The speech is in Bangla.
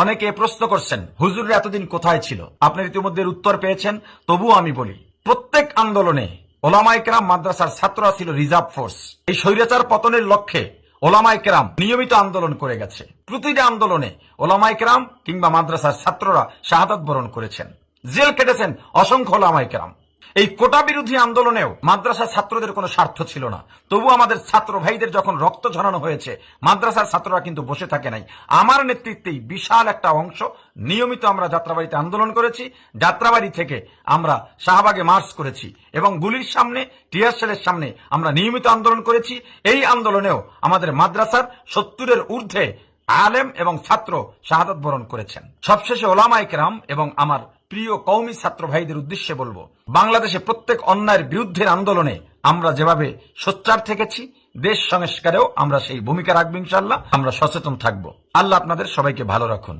অনেকে প্রশ্ন করছেন, হুজুররা এতদিন কোথায় ছিল? আপনার ইতিমধ্যে উত্তর পেয়েছেন, তবুও আমি বলি, প্রত্যেক আন্দোলনে ওলামায়ে কেরাম মাদ্রাসার ছাত্ররা ছিল রিজার্ভ ফোর্স। এই স্বৈরাচার পতনের লক্ষ্যে ওলামায়ে কেরাম নিয়মিত আন্দোলন করে গেছে। প্রতিটা আন্দোলনে ওলামায়ে কেরাম কিংবা মাদ্রাসার ছাত্ররা শাহাদাত বরণ করেছেন, জেল কেটেছেন অসংখ্য ওলামায়ে কেরাম। এই কোটা বিরোধী আন্দোলনেও মাদ্রাসার ছাত্রদের কোনো স্বার্থ ছিল না। তবু আমাদের ছাত্র ভাইদের যখন রক্ত ঝরানো হয়েছে, মাদ্রাসার ছাত্ররা কিন্তু বসে থাকে নাই। আমার নেতৃত্বেই বিশাল একটা অংশ নিয়মিত আমরা যাত্রাবাড়িতে আন্দোলন করেছি। যাত্রাবাড়ি থেকে আমরা শাহবাগে মার্চ করেছি এবং গুলির সামনে, টিয়ার সেলের সামনে আমরা নিয়মিত আন্দোলন করেছি। এই আন্দোলনেও আমাদের মাদ্রাসার 70-এর ঊর্ধ্বে আলেম এবং ছাত্র শাহাদাত বরণ করেছেন। সবশেষে ওলামায়ে কেরাম এবং আমার প্রিয় কওমি ছাত্র ভাইদের উদ্দেশ্যে বলবো, বাংলাদেশে প্রত্যেক অন্যায়ের বিরুদ্ধে আন্দোলনে আমরা যেভাবে সোচ্চার থেকেছি, দেশ সংস্কারেও আমরা সেই ভূমিকা রাখবো। ইনশাআল্লাহ আমরা সচেতন থাকবো। আল্লাহ আপনাদের সবাইকে ভালো রাখুন।